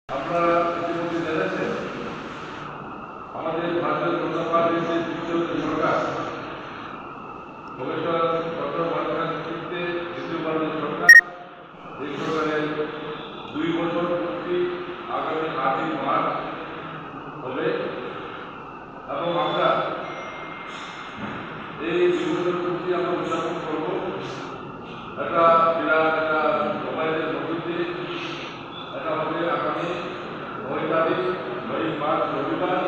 আপনারা ইতিমধ্যে জেনেছেন আমাদের ভারতীয় জনতা পার্টির যে তৃতীয় সরকার প্রফেসর ডক্টর মানবের নেতৃত্বে দ্বিতীয়বারের সরকার, এই সরকারের 2 বছর পূর্তি আগামী 8ই মার্চ হবে এবং আমরা এই 2 বছর পূর্তি আমরা উদযাপন করব। এটা বিরাট একটা মোবাইলের মধ্যে এটা হবে আগামী 9 তারিখ 9 মার্চ রবিবার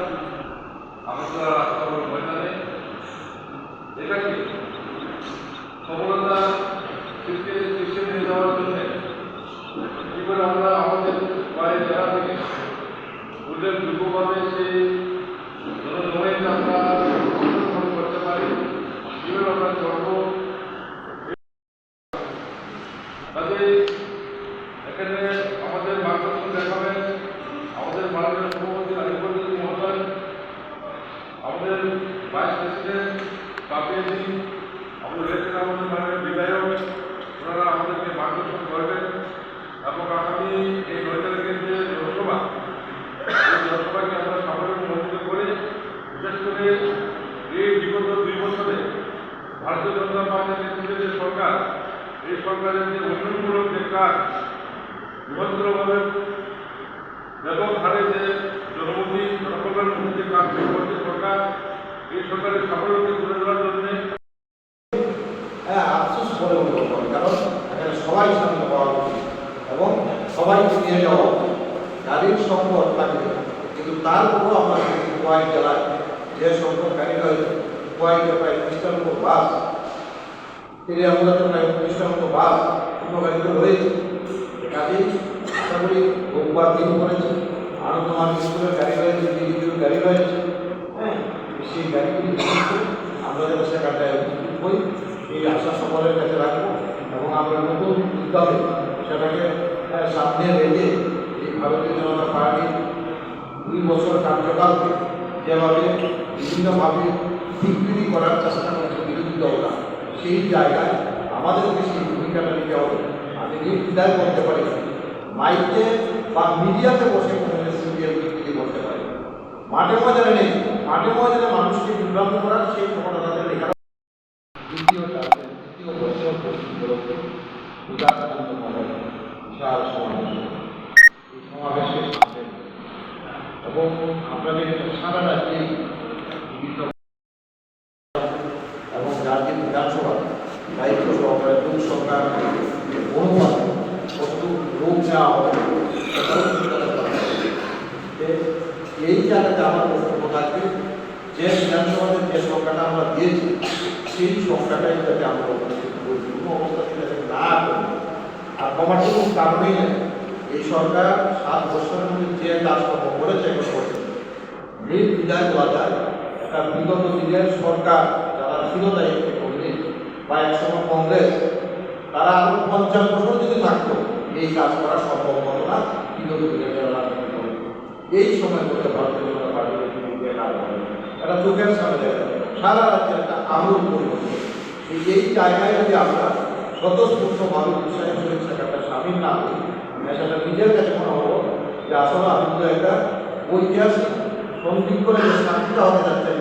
আমরা রাস্তার ময়দানে। এটা কি সফলতা শীর্ষে নিয়ে যাওয়ার জন্য কী করে আমরা আমাদের বাইরের জেলা থেকে উল্লেখযোগ্যভাবে সেই জনগণকে আমরা সমর্থন করতে পারি, কীভাবে আমরা করব। কাজে এখানে আমাদের মার্গদর্শন দেখাবেন আমাদের মাননীয় সভাপতি আলিপুর মহোদয়, আমাদের ভাইস প্রেসিডেন্ট কাপিয়াজি, আমাদের রয়েছেন আমাদের মাননীয় বিধায়ক, ওনারা আমাদেরকে মার্গদর্শন করবেন এবং আগামী এই 9 তারিখের যে জনসভা, এই জনসভাকে আমরা সাফল্যমণ্ডিত করে বিশেষ করে এই বিগত 2 বছরে ভারতীয় জনতা পার্টির নেতৃত্বে যে সরকার, এই সরকারের যে উন্নয়নমূলক যে কাজ বৃহত্তরভাবে ব্যাপক হারে যে জনমুখী জনকল্যাণমুখী যে কাজ করছে সরকার, এই সরকারের সাফল্যকে তুলে ধরার জন্য আফসোস করে উঠতে পারে, কারণ এখানে সবাই সামনে পাওয়া উচিত এবং সবাইকে নিয়ে যাওয়া উচিত। গাড়ির সংকট থাকে, কিন্তু তারপরেও আমরা কয়েক জেলায় যে সংকট গাড়ি রয়েছে, কয়েকটা প্রায় 30টার মতো বাস, তিনি আমরা প্রায় 30টার মতো বাস অন্য গাড়িতে রয়েছে। কাজেই আশা করি রোববার দিন করেছে, আরও তোমার স্কুলের গাড়ি রয়েছে, ডিগ্রির গাড়ি রয়েছে, হ্যাঁ, সেই গাড়িগুলি আমরা যেন সেখানটায় উপস্থিত হই, এই আশা সকলের কাছে রাখবো এবং আমরা নতুন উদ্যোগে সেটাকে সামনে রেখে এই ভারতীয় জনতা পার্টি 2 বছর কার্যকালকে যেভাবে বিভিন্নভাবে বিকৃতি করার চেষ্টা করেছে বিরোধী দলরা, সেই জায়গায় আমাদেরকে সেই ভূমিকাটা নিতে হবে। আমি নির্দ্বিধায় করতে পারি, মাইকে বা মিডিয়াতে বসে কোনো সিরিয়াল বিকৃতি করতে পারি, মাঠে ময়দানে নেই, মাঠে ময়দানে মানুষকে বিভ্রান্ত করার সেই ক্ষমতা তাদের নেই। দ্বিতীয় বছর উপলক্ষে বিশাল সমাবেশ, এই সমাবেশে এবং আমরা যেহেতু সারা রাজ্যে বিভিন্ন এবং রাজ্যের বিধানসভা দায়িত্ব সহকারে লোক সরকার অনুপাত কত লোক নেওয়া হবে, এই জায়গাতে আমার বক্তব্য থাকবে যে বিধানসভাতে যে সংখ্যাটা আমরা দিয়েছি সেই সংখ্যাটাই যাতে আমরা কোনো অবস্থাতে যাতে না করি। আর কমার কোনো কারণেই নেই, এই সরকার 7 বছরের মধ্যে যে কাজকর্ম করেছে নির্দ্বিধায় বলা যায় একটা বিগত দিনের সরকার যারা ছিল দায়িত্বে কংগ্রেস বা একসময় কংগ্রেস, তারা আরও 50 বছর যদি থাকতো এই কাজ করা সম্ভব হতো না। বিগত দিনের যারা রাজনীতি করে এই সময় করতে ভারতীয় জনতা পার্টির কাজ করে, একটা চোখের সামনে দেখা যায় সারা রাজ্যের একটা আমূল পরিবর্তন। এই জায়গায় যদি আমরা স্বতঃস্ফূর্তভাবে উৎসাহের সহিত সেখানটা সামিল না হই, সেটা নিজের কাছে মনে হবো যে আসলে আমি তো একটা ঐতিহাসিক সন্দিগ্ধ করে শান্তিটা হতে যাচ্ছে।